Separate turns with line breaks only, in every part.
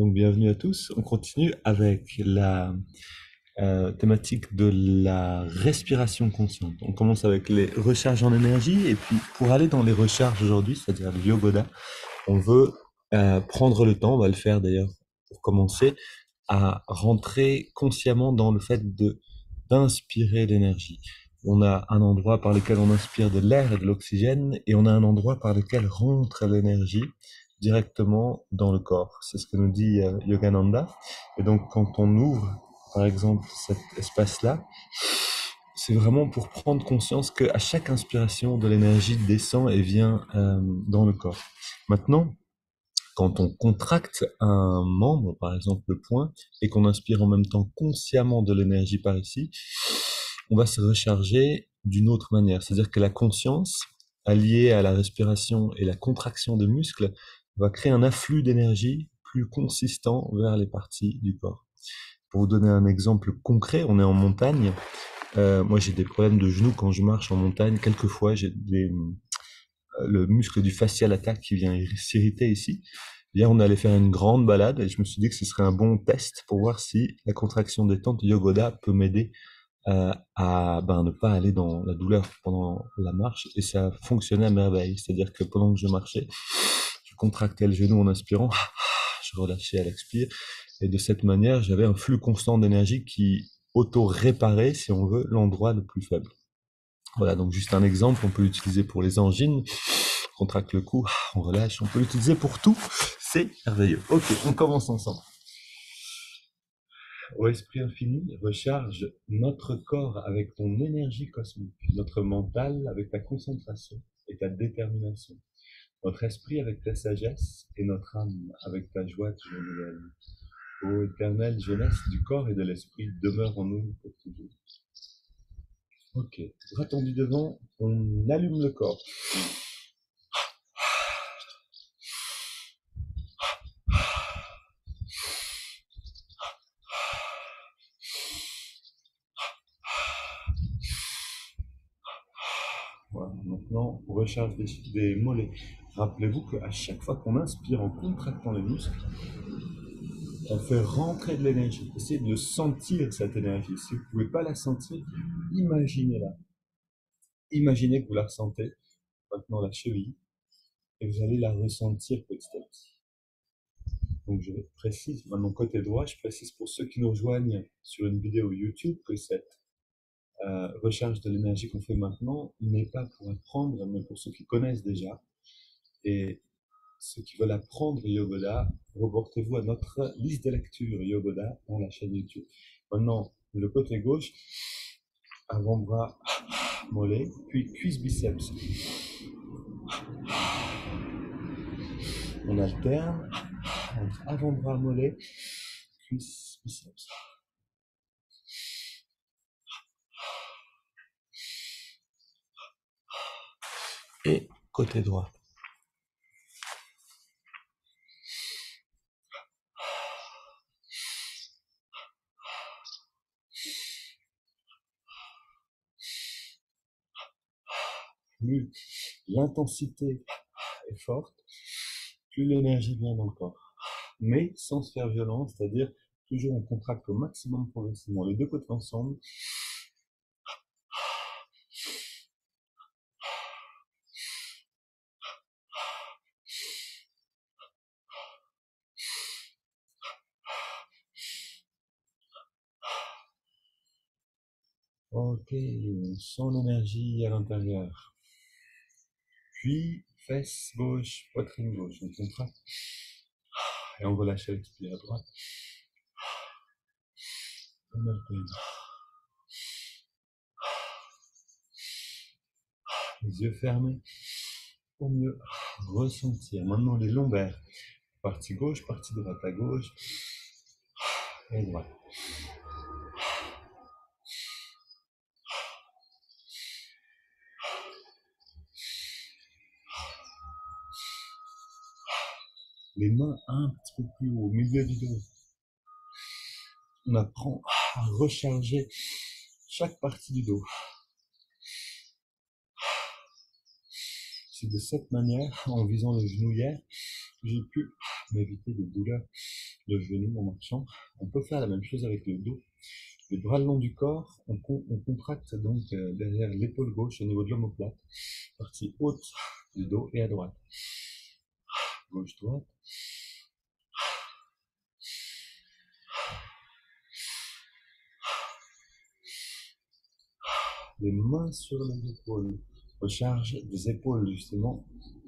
Donc bienvenue à tous. On continue avec la thématique de la respiration consciente. On commence avec les recharges en énergie et puis pour aller dans les recharges aujourd'hui, c'est-à-dire le yogoda, on veut prendre le temps, on va le faire d'ailleurs pour commencer, à rentrer consciemment dans le fait de d'inspirer l'énergie. On a un endroit par lequel on inspire de l'air et de l'oxygène et on a un endroit par lequel rentre l'énergie directement dans le corps. C'est ce que nous dit Yogananda. Et donc quand on ouvre par exemple cet espace-là, c'est vraiment pour prendre conscience qu'à chaque inspiration, de l'énergie descend et vient dans le corps. Maintenant, quand on contracte un membre, par exemple le poing, et qu'on inspire en même temps consciemment de l'énergie par ici, on va se recharger d'une autre manière. C'est-à-dire que la conscience, alliée à la respiration et la contraction des muscles, va créer un afflux d'énergie plus consistant vers les parties du corps. Pour vous donner un exemple concret, on est en montagne. Moi, j'ai des problèmes de genoux quand je marche en montagne. Quelquefois, le muscle du fascia lataque qui vient s'irriter ici. Hier, on allait faire une grande balade et je me suis dit que ce serait un bon test pour voir si la contraction détente yogoda peut m'aider à ne pas aller dans la douleur pendant la marche. Et ça fonctionnait à merveille. C'est-à-dire que pendant que je marchais, je contractais le genou en inspirant, je relâchais à l'expire. Et de cette manière, j'avais un flux constant d'énergie qui auto-réparait, si on veut, l'endroit le plus faible. Voilà, donc juste un exemple, on peut l'utiliser pour les angines, on contracte le cou, on relâche, on peut l'utiliser pour tout, c'est merveilleux. Ok, on commence ensemble. Ô esprit infini, recharge notre corps avec ton énergie cosmique, notre mental avec ta concentration et ta détermination, notre esprit avec ta sagesse et notre âme avec ta joie toujours nouvelle. Ô éternelle jeunesse du corps et de l'esprit, demeure en nous pour toujours. Ok, bras tendus devant, on allume le corps. Voilà, maintenant, on recharge des mollets. Rappelez-vous qu'à chaque fois qu'on inspire en contractant les muscles, on fait rentrer de l'énergie. Essayez de sentir cette énergie. Si vous ne pouvez pas la sentir, imaginez-la. Imaginez que vous la ressentez maintenant la cheville et vous allez la ressentir petit à petit. Donc je précise, maintenant côté droit, je précise pour ceux qui nous rejoignent sur une vidéo YouTube que cette recharge de l'énergie qu'on fait maintenant n'est pas pour apprendre, mais pour ceux qui connaissent déjà. Et ceux qui veulent apprendre Yogoda, reportez-vous à notre liste de lecture Yogoda dans la chaîne YouTube. Maintenant, le côté gauche, avant-bras, mollet, puis cuisse biceps. On alterne entre avant-bras, mollet, cuisse biceps. Et côté droit. Plus l'intensité est forte, plus l'énergie vient dans le corps. Mais sans se faire violence, c'est-à-dire toujours on contracte au maximum progressivement les deux côtés ensemble. Ok, on sent l'énergie à l'intérieur. Puis, fesse gauche, poitrine gauche. On contracte. Et on relâche avec l'expire à droite. On alterne. Les yeux fermés pour mieux ressentir. Maintenant, les lombaires. Partie gauche, partie droite. À gauche et à droite. Les mains un petit peu plus haut, au milieu du dos. On apprend à recharger chaque partie du dos. C'est de cette manière, en visant le genouillère, que j'ai pu m'éviter des douleurs le genou en marchant. On peut faire la même chose avec le dos. Les bras le long du corps, on contracte donc derrière l'épaule gauche au niveau de l'omoplate, partie haute du dos et à droite. Gauche-droite. Les mains sur les épaules. Recharge des épaules justement,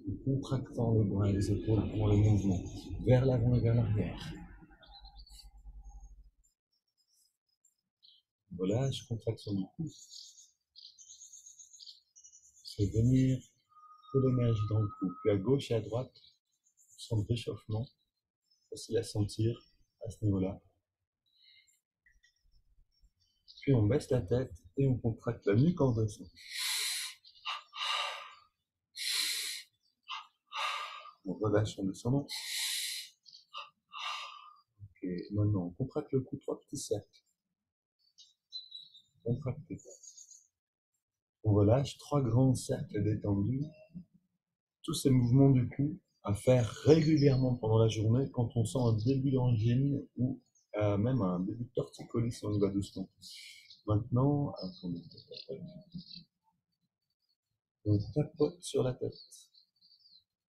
en contractant les bras et les épaules pour les mouvements, vers l'avant et vers l'arrière. Relâche, contraction du cou. Fait venir de l'énergie dans le cou. Puis à gauche et à droite, son réchauffement, facile à sentir à ce niveau-là. Puis on baisse la tête et on contracte la nuque en descend. On relâche en descendant. Ok, maintenant on contracte le cou, 3 petits cercles. Contractez. On relâche 3 grands cercles détendus. Tous ces mouvements du cou à faire régulièrement pendant la journée quand on sent un début d'angine ou même un début de torticolis si on y va doucement. Maintenant, attendez, on tapote sur la tête.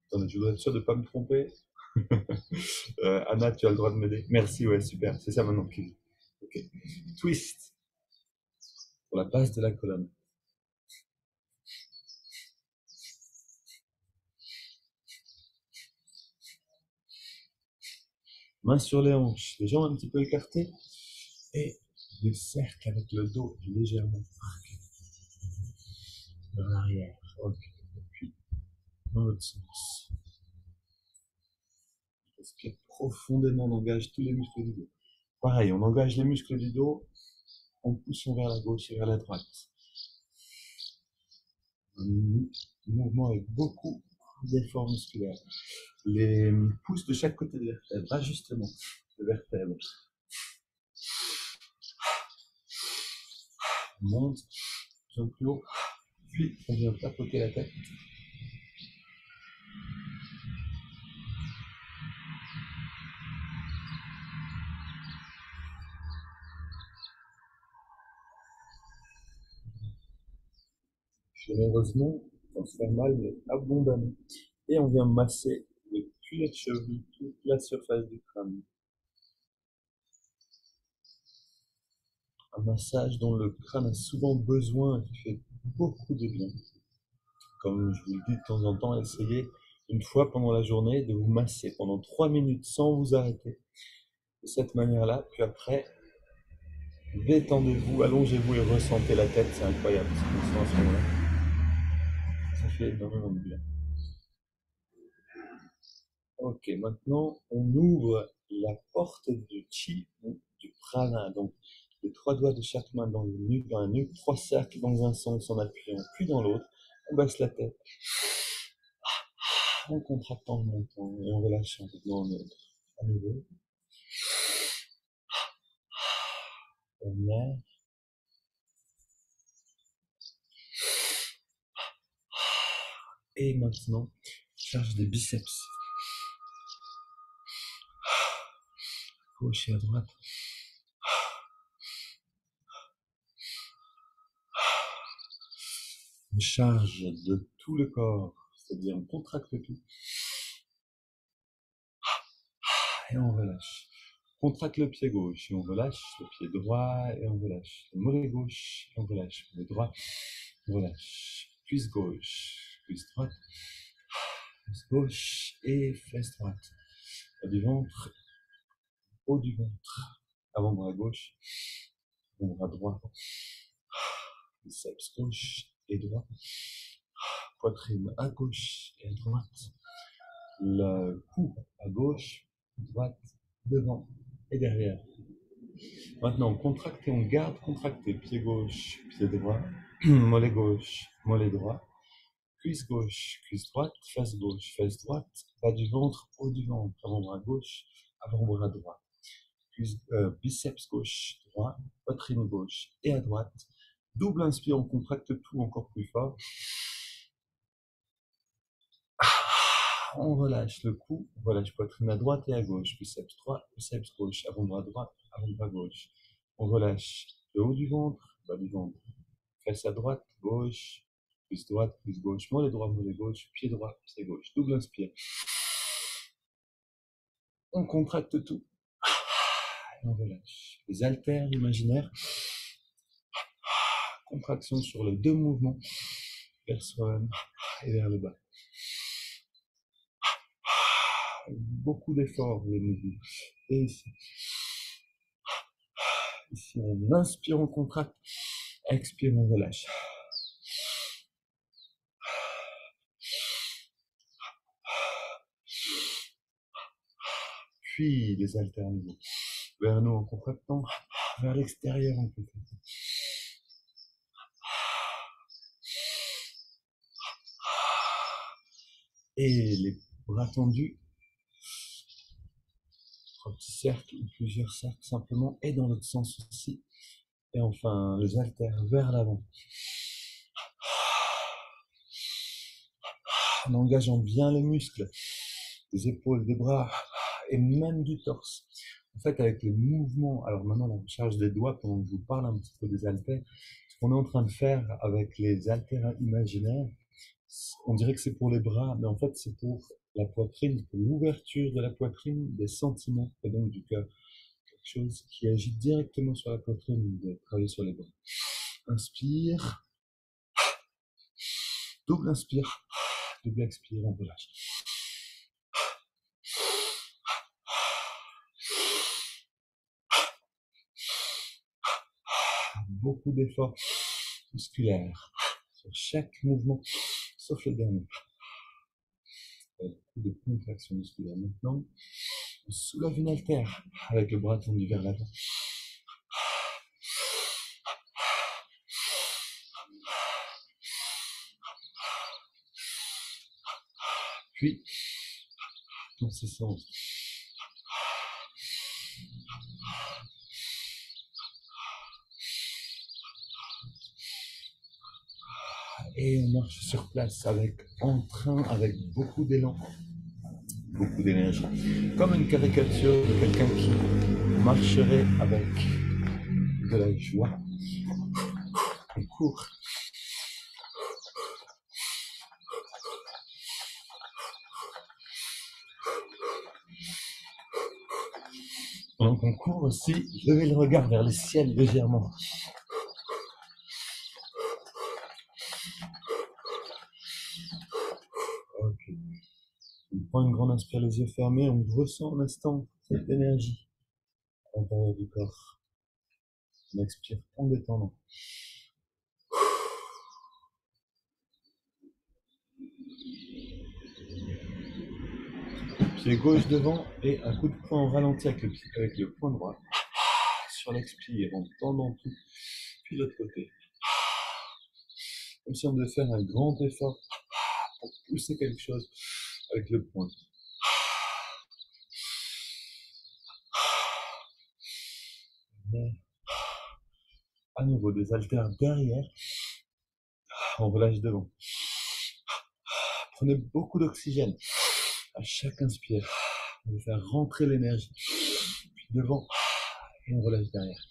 Attendez, je dois être sûr de ne pas me tromper. Anna, tu as le droit de m'aider. Merci, ouais, super. C'est ça maintenant. Ok. Twist pour la base de la colonne. Main sur les hanches, les jambes un petit peu écartées et des cercles avec le dos légèrement marqué vers l'arrière. Ok. Puis dans l'autre sens. Respire profondément, on engage tous les muscles du dos. Pareil, on engage les muscles du dos en poussant vers la gauche et vers la droite. Un mouvement avec beaucoup d'efforts musculaires. Les pouces de chaque côté des vertèbres, ajustement de vertèbres. On monte, un plus haut, puis on vient tapoter la tête. Généreusement, on se fait mal, mais abondamment. Et on vient masser le cuir chevelu, toute la surface du crâne. Un massage dont le crâne a souvent besoin et qui fait beaucoup de bien. Comme je vous le dis de temps en temps, essayez une fois pendant la journée de vous masser pendant 3 minutes sans vous arrêter. De cette manière-là, puis après, détendez-vous, allongez-vous et ressentez la tête, c'est incroyable ce qu'on sent à ce moment-là. Ça fait énormément de bien. Ok, maintenant on ouvre la porte du chi ou du prana. Donc les 3 doigts de chaque main dans la nuque, 3 cercles dans un sens en appuyant, puis dans l'autre. On baisse la tête en contractant le menton et en relâchant dans l'autre. À nouveau. Dernière. Et maintenant, charge des biceps. Gauche et à droite. On charge de tout le corps, c'est-à-dire on contracte tout. Et on relâche. On contracte le pied gauche et on relâche, le pied droit et on relâche. Le mollet gauche et on relâche. Le droit, on relâche. Cuisse gauche, cuisse droite, cuisse gauche et fesse droite. Bas du ventre, haut du ventre. Avant-bras gauche, avant-bras droit. Biceps gauche et droit. Poitrine à gauche et à droite. Le cou à gauche, droite, devant et derrière. Maintenant, on contracte et on garde contracté. Pied gauche, pied droit, mollet gauche, mollet droit, cuisse gauche, cuisse droite, fesse gauche, fesse droite, bas du ventre, haut du ventre, avant-bras gauche, avant-bras droit, biceps gauche, droit, poitrine gauche et à droite. Double inspire, on contracte tout encore plus fort. On relâche le cou, on relâche poitrine à droite et à gauche, biceps droit, biceps gauche, avant-bras droit, avant-bras gauche. On relâche le haut du ventre, bas du ventre. Fesse à droite, gauche, cuisse droite, cuisse gauche, mollet droit, mollet gauche, pied droit, pied gauche. Double inspire. On contracte tout. Et on relâche. Les haltères imaginaires. Contraction sur les deux mouvements, vers soi-même et vers le bas. Beaucoup d'efforts, les mouvements. Et ici. Ici, on inspire, on contracte. Expire, on relâche. Puis les haltères nouveaux. Vers nous en contractant, vers l'extérieur en contractant. Et les bras tendus. 3 petits cercles ou plusieurs cercles simplement, et dans l'autre sens aussi. Et enfin, les haltères vers l'avant. En engageant bien les muscles des épaules, des bras et même du torse. En fait, avec les mouvements, alors maintenant la recharge des doigts, pendant que je vous parle un petit peu des haltères, ce qu'on est en train de faire avec les haltères imaginaires, on dirait que c'est pour les bras, mais en fait c'est pour la poitrine, pour l'ouverture de la poitrine, des sentiments et donc du cœur. Quelque chose qui agit directement sur la poitrine, de travailler sur les bras. Inspire, double inspire, double expire, on relâche. Beaucoup d'efforts musculaires sur chaque mouvement, sauf le dernier. Beaucoup de contractions musculaires. Maintenant, on soulève une haltère avec le bras tendu vers l'avant. Puis, dans ce sens. Et on marche sur place avec entrain, avec beaucoup d'élan, beaucoup d'énergie. Comme une caricature de quelqu'un qui marcherait avec de la joie. On court. Pendant qu'on court aussi, levez le regard vers le ciel légèrement. Ok. On prend une grande inspire, les yeux fermés, on ressent un instant cette énergie à l'intérieur du corps. On expire en détendant. Pied gauche devant et un coup de poing en ralenti avec le poing droit. Sur l'expire, en tendant tout. Puis l'autre côté. Comme si on devait faire un grand effort pour pousser quelque chose avec le poing. À nouveau, des haltères derrière. On relâche devant. Prenez beaucoup d'oxygène à chaque inspire. On va faire rentrer l'énergie. Puis devant et on relâche derrière.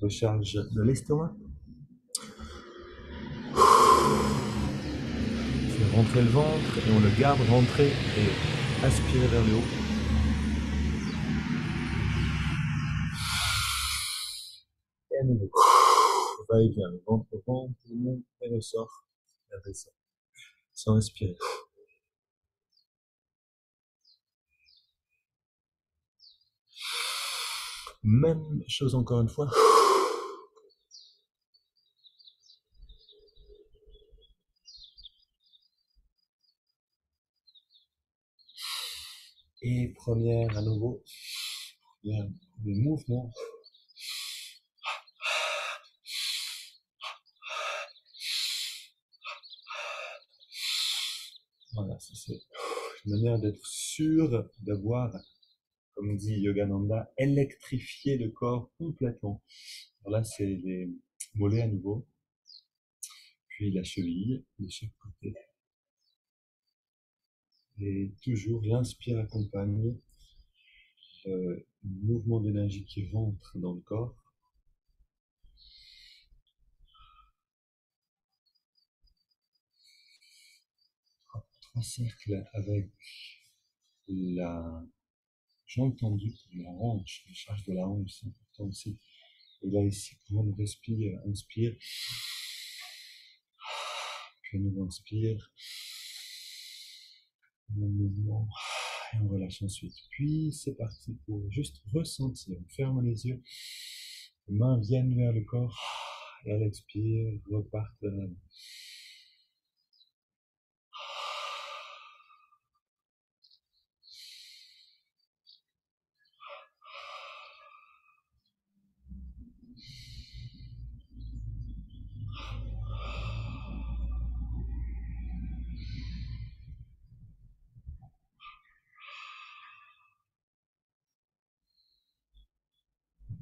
Recharge de l'estomac. Fait rentrer le ventre et on le garde rentrer et aspirer vers le haut. Et à nouveau. Va-et-vient, le ventre rentre, le monte et ressort. Et redescend. Sans respirer. Même chose encore une fois. Et première à nouveau. Premier mouvement. Voilà, ça c'est une manière d'être sûr d'avoir, comme dit Yogananda, électrifié le corps complètement. Alors là, c'est les mollets à nouveau. puis la cheville de chaque côté. Et toujours l'inspire accompagne un mouvement d'énergie qui rentre dans le corps. Trois cercles avec la jambe tendue pour la hanche, la charge de la hanche, c'est important aussi. Et là, ici, quand on respire, inspire, puis à nouveau inspire, mon mouvement, et on relâche ensuite. Puis c'est parti pour juste ressentir. On ferme les yeux, les mains viennent vers le corps, et à l'expire, repartent vers l'avant.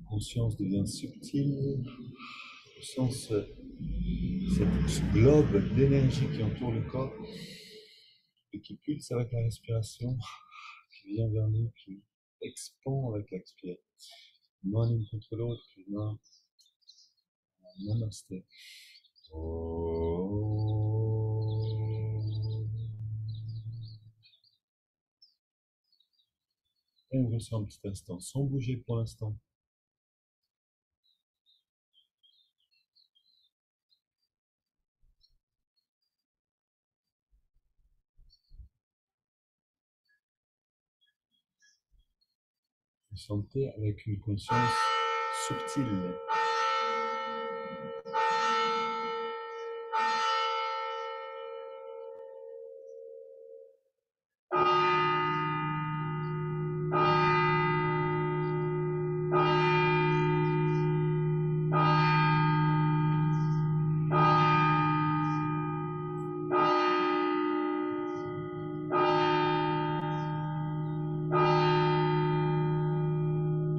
Conscience devient subtile, conscience, ce globe d'énergie qui entoure le corps et qui pulse avec la respiration, qui vient vers nous, qui expand avec l'expire. Main l'une contre l'autre, puis main, namasté. Et on ressent un petit instant, sans bouger pour l'instant. Vous sentez avec une conscience subtile.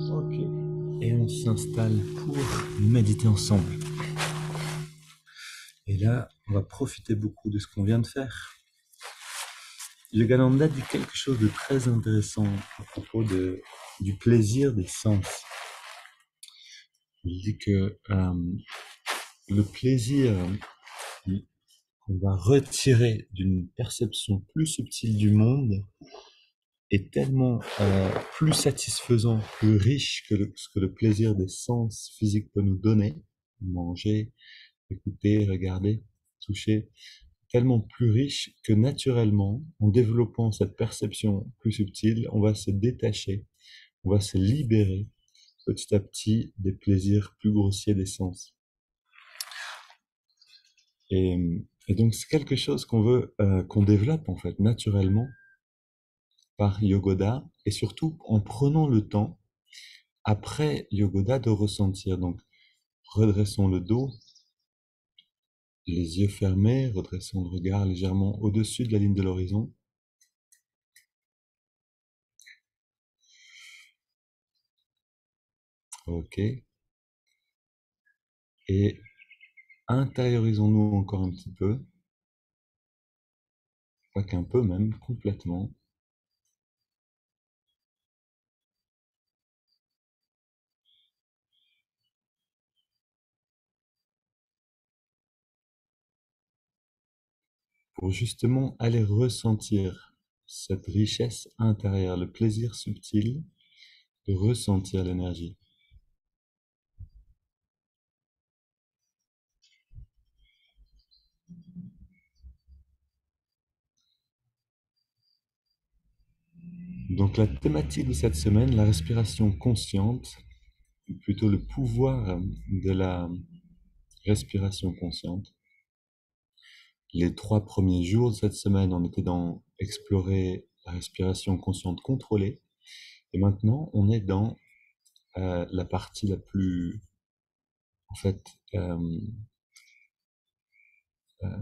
Ok. Et on s'installe pour méditer ensemble. Et là, on va profiter beaucoup de ce qu'on vient de faire. Yogananda dit quelque chose de très intéressant à propos du plaisir des sens. Il dit que le plaisir qu'on va retirer d'une perception plus subtile du monde est tellement plus satisfaisant, plus riche que ce que le plaisir des sens physiques peut nous donner. Manger, écouter, regarder, toucher, tellement plus riche que naturellement, en développant cette perception plus subtile, on va se détacher, on va se libérer petit à petit des plaisirs plus grossiers des sens. Et donc c'est quelque chose qu'on veut qu'on développe en fait naturellement par Yogoda et surtout en prenant le temps après Yogoda de ressentir. Donc redressons le dos, les yeux fermés, redressons le regard légèrement au-dessus de la ligne de l'horizon. Ok. Et intériorisons-nous encore un petit peu, pas qu'un peu même, complètement. Pour justement aller ressentir cette richesse intérieure, le plaisir subtil de ressentir l'énergie. Donc la thématique de cette semaine, la respiration consciente, ou plutôt le pouvoir de la respiration consciente. Les 3 premiers jours de cette semaine, on était dans explorer la respiration consciente contrôlée. Et maintenant, on est dans la partie la plus, en fait,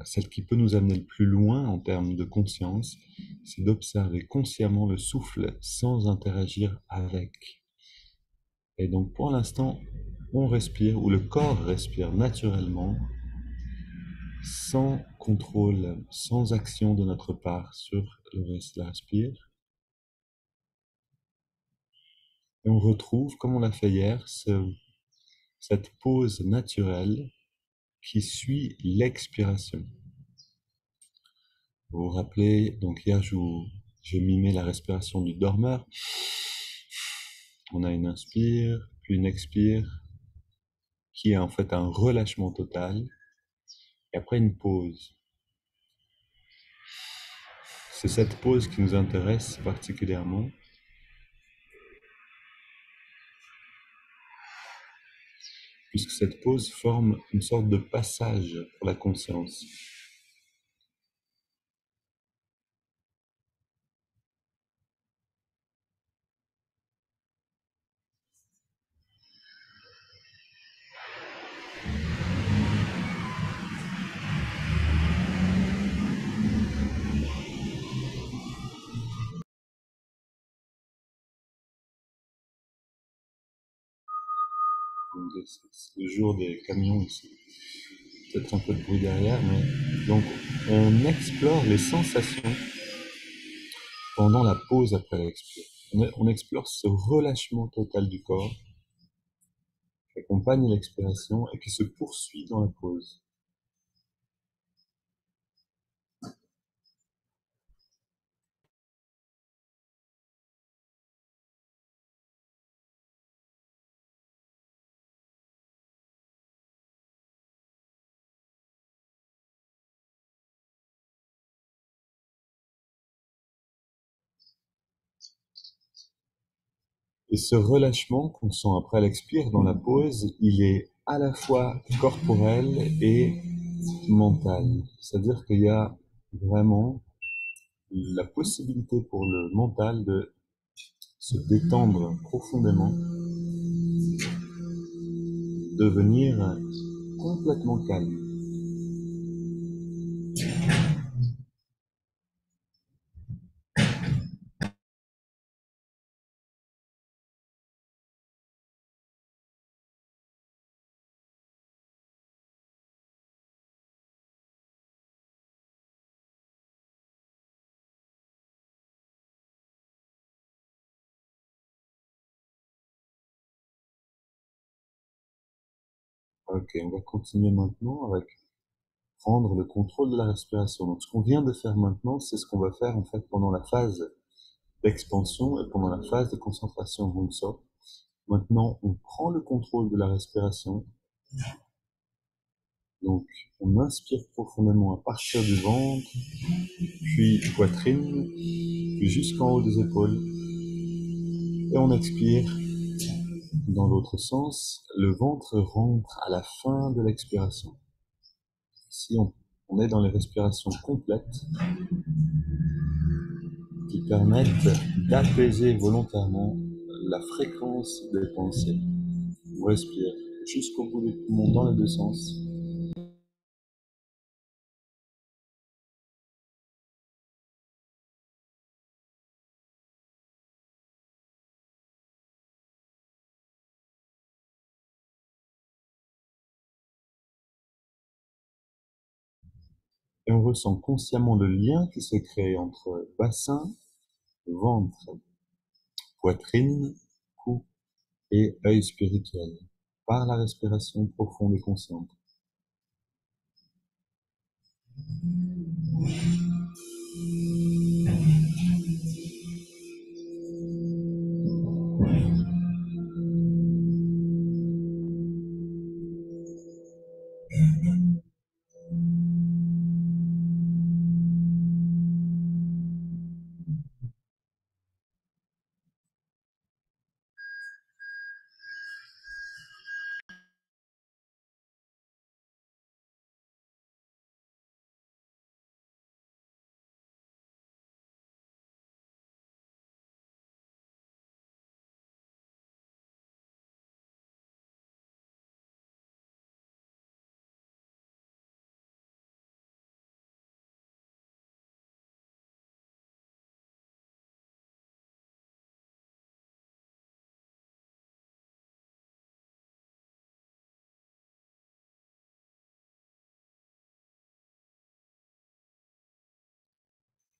celle qui peut nous amener le plus loin en termes de conscience, c'est d'observer consciemment le souffle sans interagir avec. Et donc pour l'instant, on respire, ou le corps respire naturellement, sans contrôle, sans action de notre part sur le reste, la respire. Et on retrouve, comme on l'a fait hier, cette pause naturelle qui suit l'expiration. Vous vous rappelez, donc hier, je mimais la respiration du dormeur. On a une inspire, puis une expire, qui est en fait un relâchement total, et après une pause. C'est cette pause qui nous intéresse particulièrement, puisque cette pause forme une sorte de passage pour la conscience. Donc, c'est le jour des camions ici. Peut-être un peu de bruit derrière, mais donc on explore les sensations pendant la pause après l'expire. On explore ce relâchement total du corps qui accompagne l'expiration et qui se poursuit dans la pause. Et ce relâchement qu'on sent après l'expire dans la pause, il est à la fois corporel et mental. C'est-à-dire qu'il y a vraiment la possibilité pour le mental de se détendre profondément, devenir complètement calme. Ok, on va continuer maintenant avec prendre le contrôle de la respiration. Donc, ce qu'on vient de faire maintenant, c'est ce qu'on va faire en fait pendant la phase d'expansion et pendant la phase de concentration non-stop. Maintenant, on prend le contrôle de la respiration. Donc, on inspire profondément à partir du ventre, puis poitrine, puis jusqu'en haut des épaules. Et on expire dans l'autre sens. Le ventre rentre à la fin de l'expiration. Si on est dans les respirations complètes qui permettent d'apaiser volontairement la fréquence des pensées. On respire jusqu'au bout des poumons dans les deux sens. Et on ressent consciemment le lien qui se crée entre bassin, ventre, poitrine, cou et œil spirituel par la respiration profonde et consciente.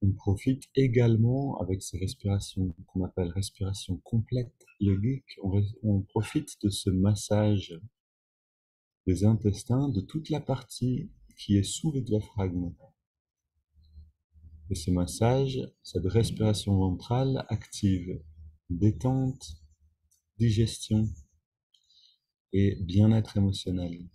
On profite également avec ces respirations qu'on appelle respiration complète yogique, on profite de ce massage des intestins, de toute la partie qui est sous le diaphragme. Et ce massage, cette respiration ventrale active détente, digestion et bien-être émotionnel.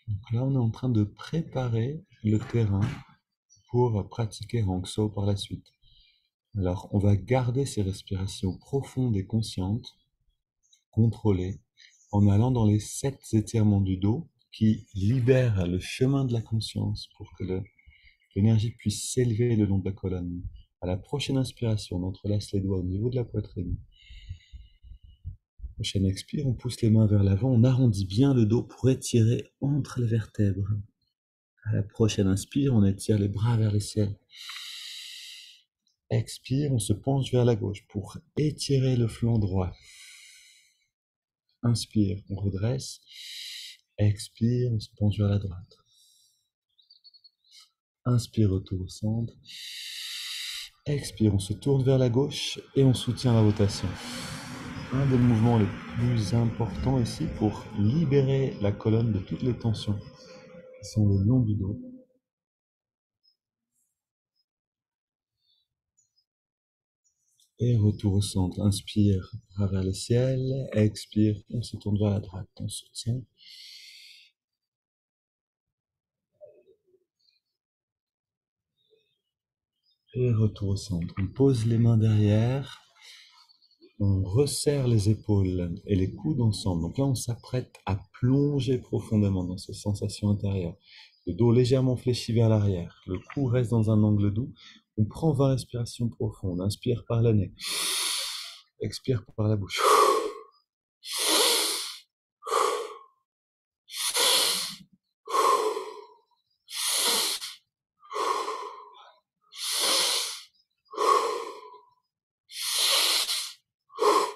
Donc là, on est en train de préparer le terrain pour pratiquer Hangso par la suite. Alors, on va garder ces respirations profondes et conscientes, contrôlées, en allant dans les 7 étirements du dos qui libèrent le chemin de la conscience pour que l'énergie puisse s'élever le long de la colonne. À la prochaine inspiration, on entrelace les doigts au niveau de la poitrine. Prochaine expire, on pousse les mains vers l'avant, on arrondit bien le dos pour étirer entre les vertèbres. À la prochaine inspire, on étire les bras vers le ciel. Expire, on se penche vers la gauche pour étirer le flanc droit. Inspire, on redresse. Expire, on se penche vers la droite. Inspire, retour au centre. Expire, on se tourne vers la gauche et on soutient la rotation. Un des mouvements les plus importants ici pour libérer la colonne de toutes les tensions qui sont le long du dos. Et retour au centre. Inspire, bras vers le ciel. Expire, on se tourne vers la droite. On soutient. Et retour au centre. On pose les mains derrière. On resserre les épaules et les coudes ensemble. Donc là, on s'apprête à plonger profondément dans ces sensations intérieures. Le dos légèrement fléchi vers l'arrière. Le cou reste dans un angle doux. On prend 20 respirations profondes. Inspire par le nez. Expire par la bouche.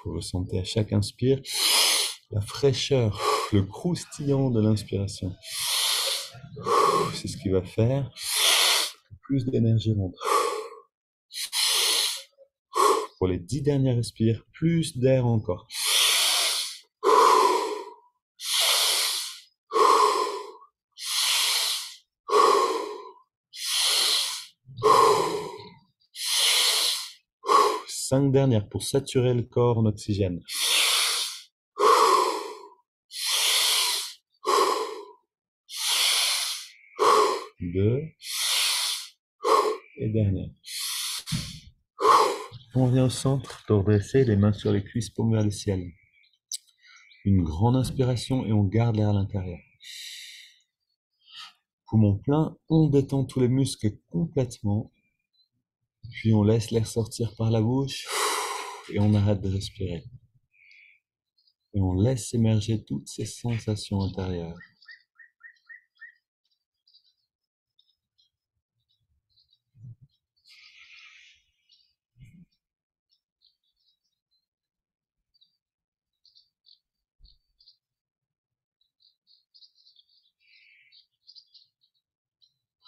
Vous ressentez à chaque inspire la fraîcheur, le croustillant de l'inspiration. C'est ce qui va faire que plus d'énergie rentre. Pour les 10 dernières respires, plus d'air encore. Cinq dernières pour saturer le corps en oxygène. 2 et dernière. On revient au centre pour dresser les mains sur les cuisses, paumes vers le ciel. Une grande inspiration et on garde l'air à l'intérieur. Poumon plein, on détend tous les muscles complètement. Puis on laisse l'air sortir par la bouche et on arrête de respirer. Et on laisse émerger toutes ces sensations intérieures.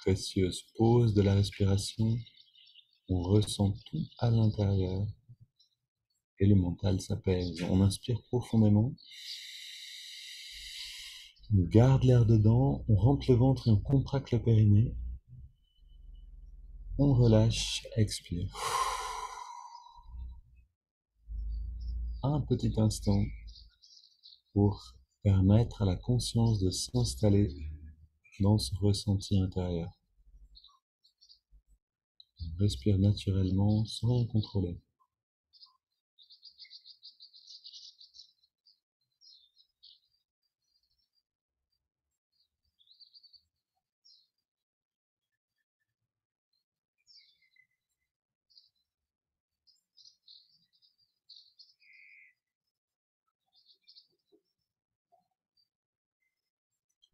Précieuse pause de la respiration. On ressent tout à l'intérieur et le mental s'apaise. On inspire profondément. On garde l'air dedans, on rentre le ventre et on contracte le périnée. On relâche, expire. Un petit instant pour permettre à la conscience de s'installer dans ce ressenti intérieur. On respire naturellement sans rien contrôler.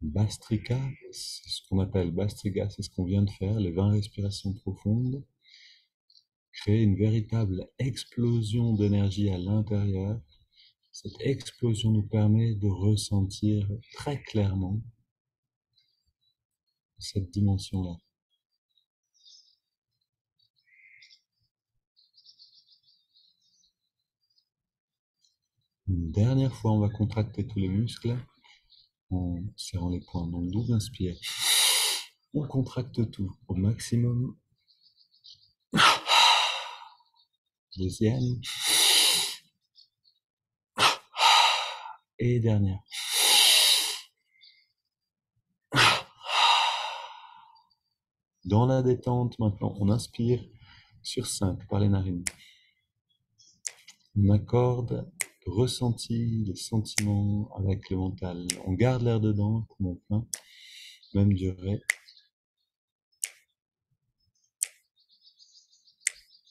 Bastrika, c'est ce qu'on appelle Bastrika, c'est ce qu'on vient de faire, les 20 respirations profondes, créer une véritable explosion d'énergie à l'intérieur. Cette explosion nous permet de ressentir très clairement cette dimension-là. Une dernière fois, on va contracter tous les muscles en serrant les poings. Donc double inspire. On contracte tout au maximum. Deuxième. Et dernière. Dans la détente, maintenant, on inspire sur 5 par les narines. On accorde le ressenti, les sentiments avec le mental. On garde l'air dedans, poumon plein, même durée.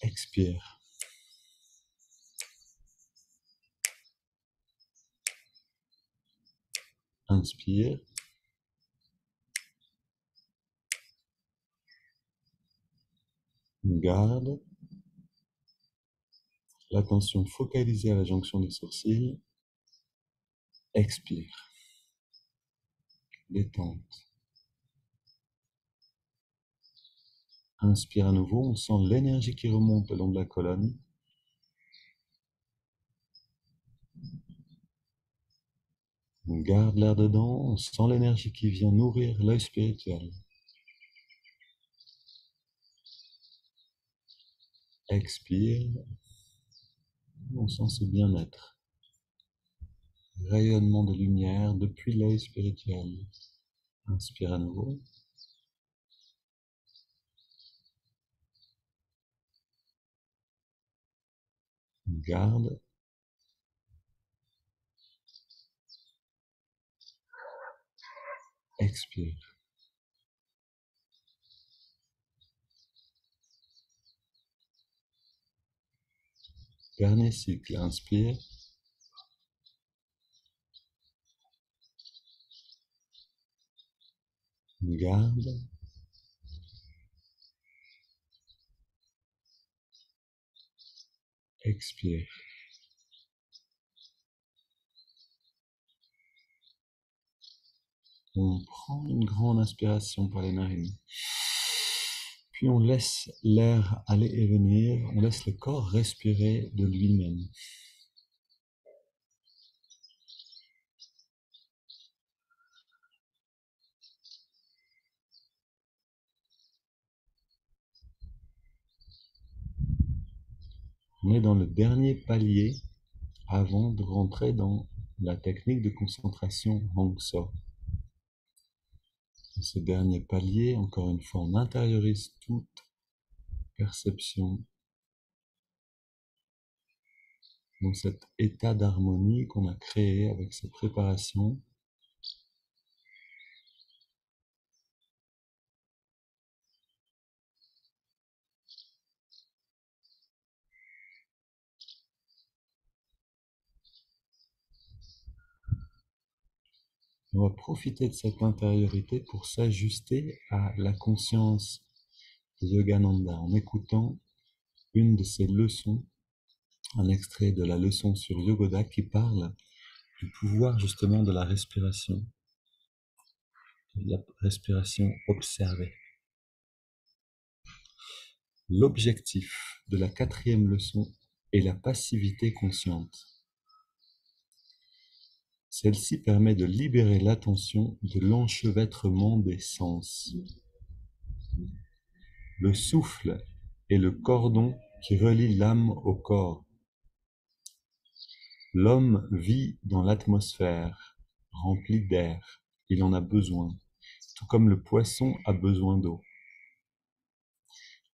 Expire. Inspire. On garde. L'attention focalisée à la jonction des sourcils. Expire. Détente. Inspire à nouveau, on sent l'énergie qui remonte le long de la colonne. On garde l'air dedans, on sent l'énergie qui vient nourrir l'œil spirituel. Expire, on sent ce bien-être. Rayonnement de lumière depuis l'œil spirituel. Inspire à nouveau. On garde. Expire. Dernier cycle, inspire. On garde. Expire. On prend une grande inspiration par les narines. Puis on laisse l'air aller et venir, on laisse le corps respirer de lui-même. On est dans le dernier palier avant de rentrer dans la technique de concentration Hong So. Dans ce dernier palier, encore une fois, on intériorise toute perception dans cet état d'harmonie qu'on a créé avec cette préparation. On va profiter de cette intériorité pour s'ajuster à la conscience de Yogananda en écoutant une de ses leçons, un extrait de la leçon sur Yogoda qui parle du pouvoir justement de la respiration observée. L'objectif de la 4e leçon est la passivité consciente. Celle-ci permet de libérer l'attention de l'enchevêtrement des sens. Le souffle est le cordon qui relie l'âme au corps. L'homme vit dans l'atmosphère, remplie d'air. Il en a besoin, tout comme le poisson a besoin d'eau.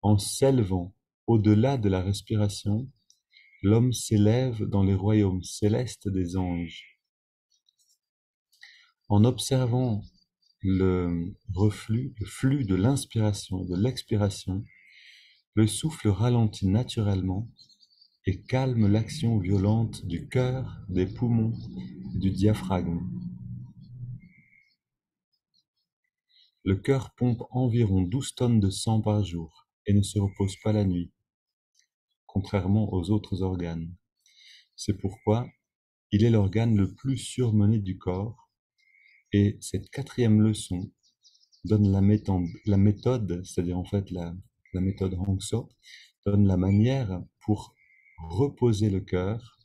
En s'élevant au-delà de la respiration, l'homme s'élève dans les royaumes célestes des anges. En observant le flux de l'inspiration et de l'expiration, le souffle ralentit naturellement et calme l'action violente du cœur, des poumons et du diaphragme. Le cœur pompe environ 12 tonnes de sang par jour et ne se repose pas la nuit, contrairement aux autres organes. C'est pourquoi il est l'organe le plus surmené du corps, et cette quatrième leçon donne la méthode, c'est-à-dire en fait la méthode Hong So, donne la manière pour reposer le cœur,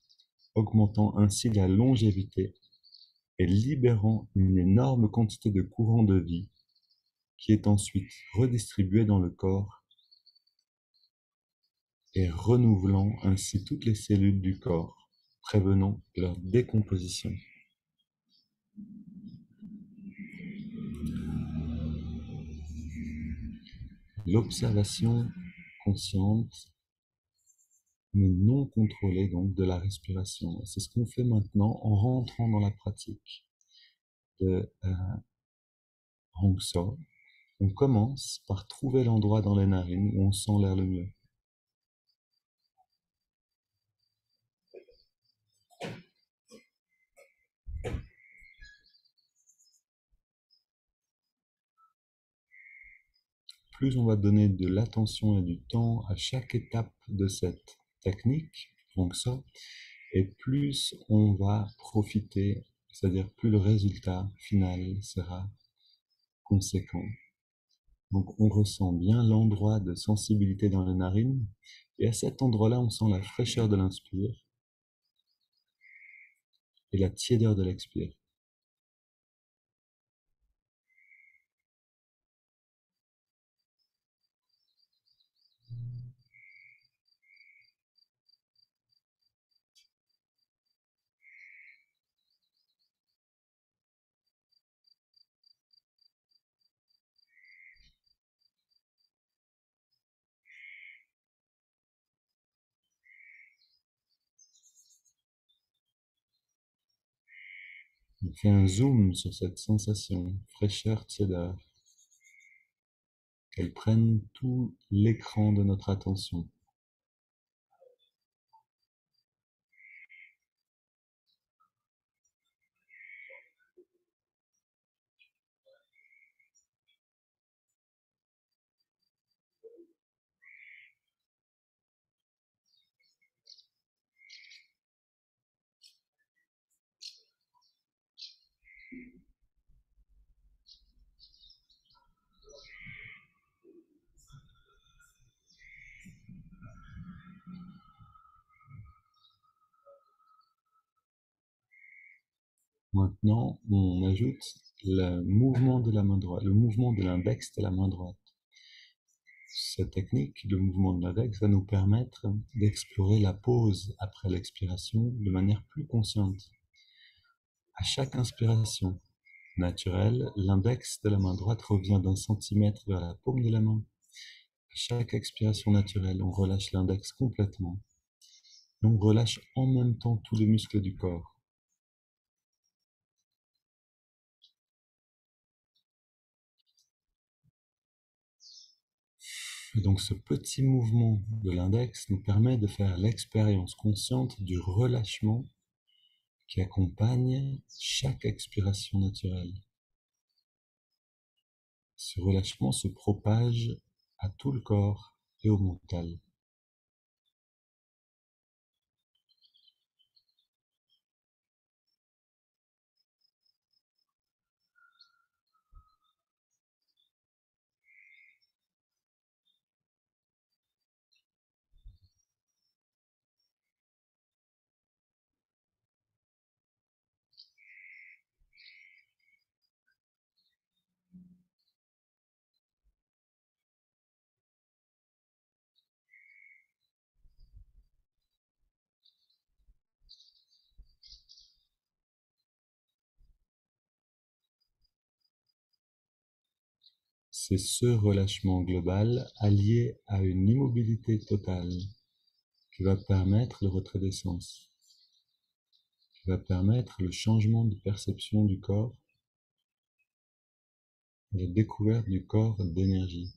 augmentant ainsi la longévité et libérant une énorme quantité de courant de vie qui est ensuite redistribué dans le corps et renouvelant ainsi toutes les cellules du corps, prévenant leur décomposition. L'observation consciente mais non contrôlée donc de la respiration. C'est ce qu'on fait maintenant en rentrant dans la pratique de Hong So. On commence par trouver l'endroit dans les narines où on sent l'air le mieux. Plus on va donner de l'attention et du temps à chaque étape de cette technique, Hong So, et plus on va profiter, c'est-à-dire plus le résultat final sera conséquent. Donc on ressent bien l'endroit de sensibilité dans les narines, et à cet endroit-là, on sent la fraîcheur de l'inspire et la tiédeur de l'expire. On fait un zoom sur cette sensation, fraîcheur, tiédeur, qu'elle prenne tout l'écran de notre attention. Maintenant, on ajoute le mouvement de la main droite, le mouvement de l'index de la main droite. Cette technique, le mouvement de l'index, va nous permettre d'explorer la pause après l'expiration de manière plus consciente. À chaque inspiration naturelle, l'index de la main droite revient d'un centimètre vers la paume de la main. À chaque expiration naturelle, on relâche l'index complètement. Et on relâche en même temps tous les muscles du corps. Et donc ce petit mouvement de l'index nous permet de faire l'expérience consciente du relâchement qui accompagne chaque expiration naturelle. Ce relâchement se propage à tout le corps et au mental. C'est ce relâchement global allié à une immobilité totale qui va permettre le retrait des sens, qui va permettre le changement de perception du corps, la découverte du corps d'énergie.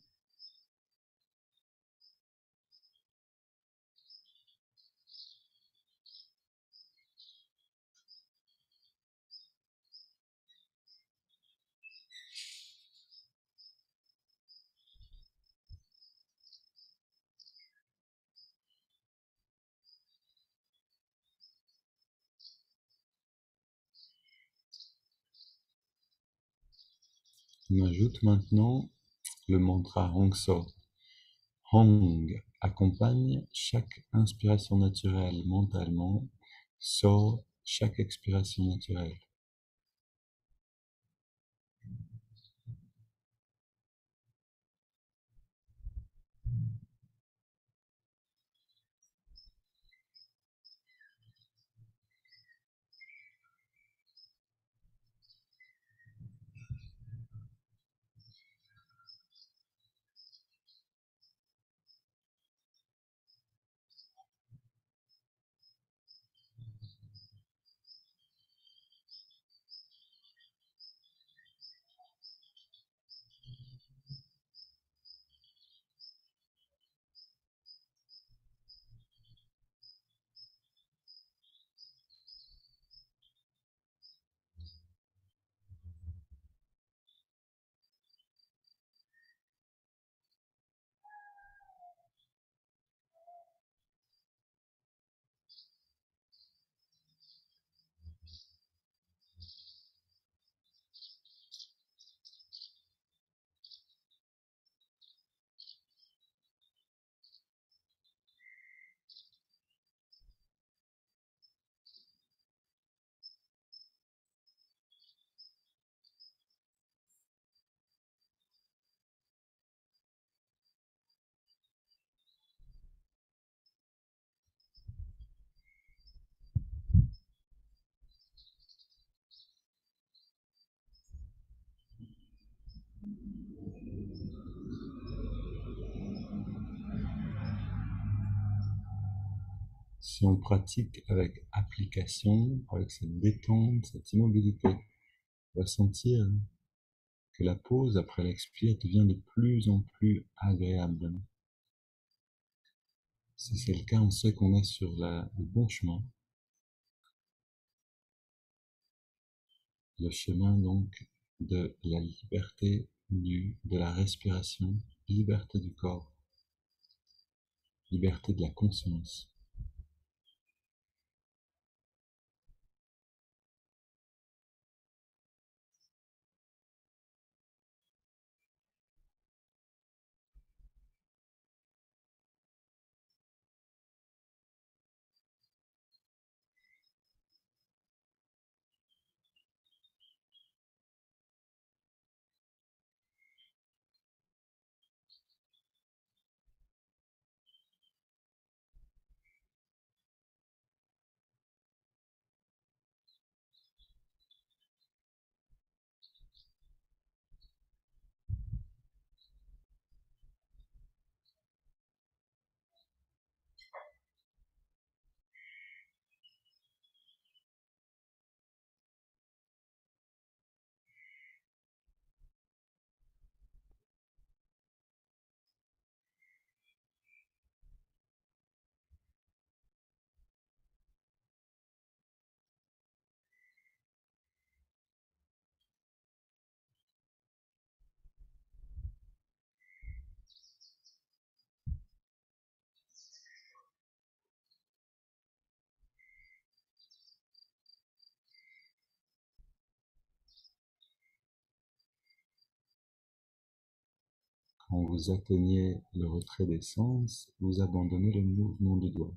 On ajoute maintenant le mantra Hong So. Hong accompagne chaque inspiration naturelle mentalement, So chaque expiration naturelle. Si on pratique avec application, avec cette détente, cette immobilité, on va sentir que la pause après l'expire devient de plus en plus agréable. Si c'est le cas, on sait qu'on est sur le bon chemin. Le chemin donc de la liberté de la respiration, liberté du corps, liberté de la conscience. Quand vous atteignez le retrait des sens, vous abandonnez le mouvement du doigt.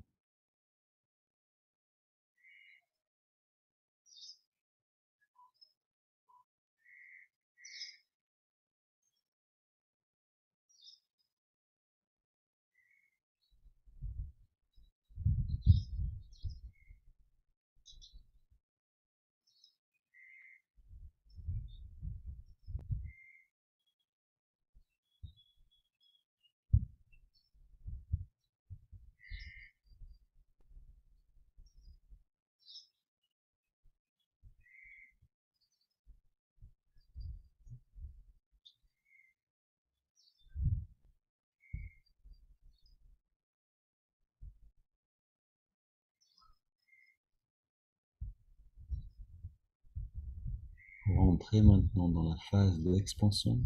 Pour entrer maintenant dans la phase de l'expansion,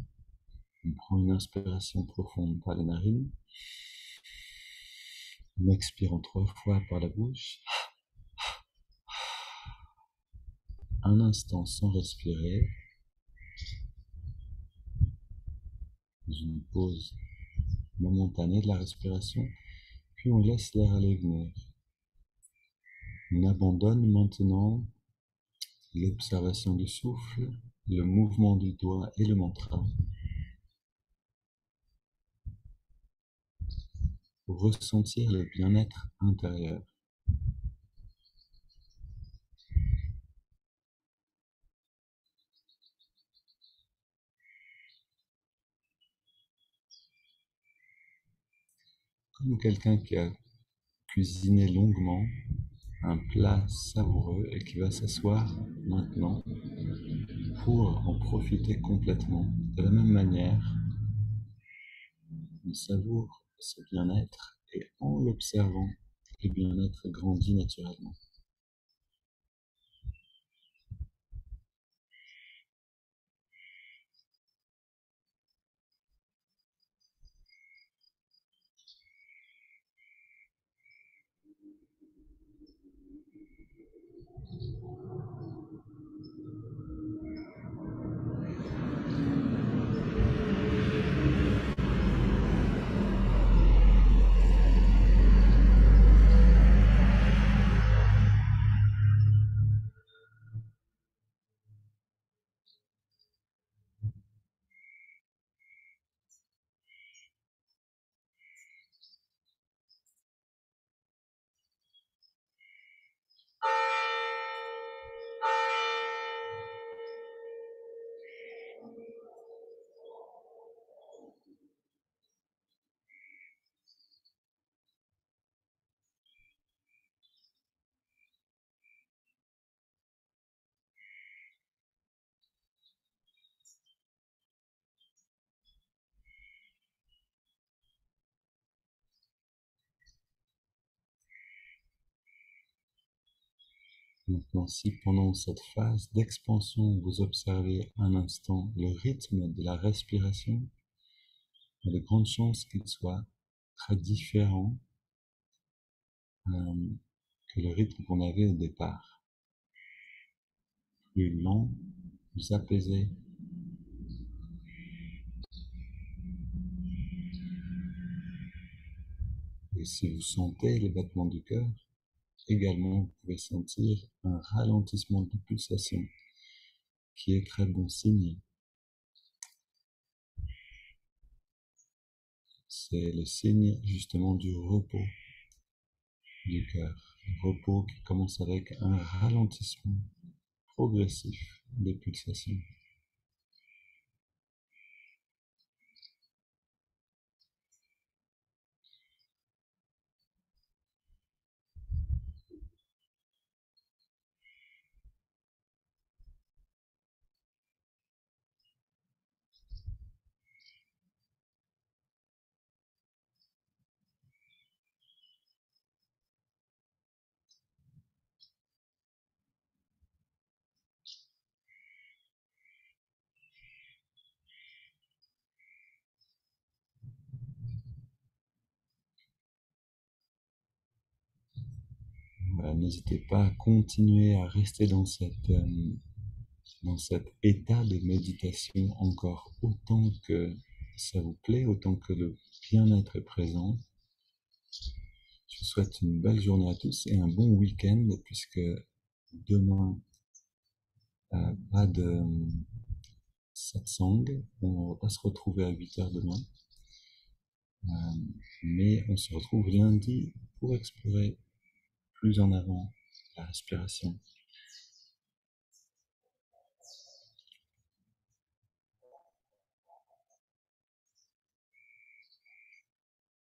on prend une inspiration profonde par les narines, on expire en 3 fois par la bouche, un instant sans respirer, une pause momentanée de la respiration, puis on laisse l'air aller venir. On abandonne maintenant l'observation du souffle, le mouvement du doigt et le mantra pour ressentir le bien-être intérieur. Comme quelqu'un qui a cuisiné longuement un plat savoureux et qui va s'asseoir maintenant pour en profiter complètement. De la même manière, on savoure ce bien-être et en l'observant, le bien-être grandit naturellement. Maintenant, si pendant cette phase d'expansion, vous observez un instant le rythme de la respiration, il y a de grandes chances qu'il soit très différent euh, que le rythme qu'on avait au départ. Plus lent, plus apaisé. Et si vous sentez les battements du cœur, également, vous pouvez sentir un ralentissement de pulsation qui est très bon signe. C'est le signe justement du repos du cœur. Un repos qui commence avec un ralentissement progressif des pulsations. Voilà, n'hésitez pas à continuer à rester dans cet état de méditation encore autant que ça vous plaît, autant que le bien-être est présent. Je vous souhaite une belle journée à tous et un bon week-end puisque demain, pas de satsang. On va pas se retrouver à 8 heures demain. Mais on se retrouve lundi pour explorer plus en avant la respiration.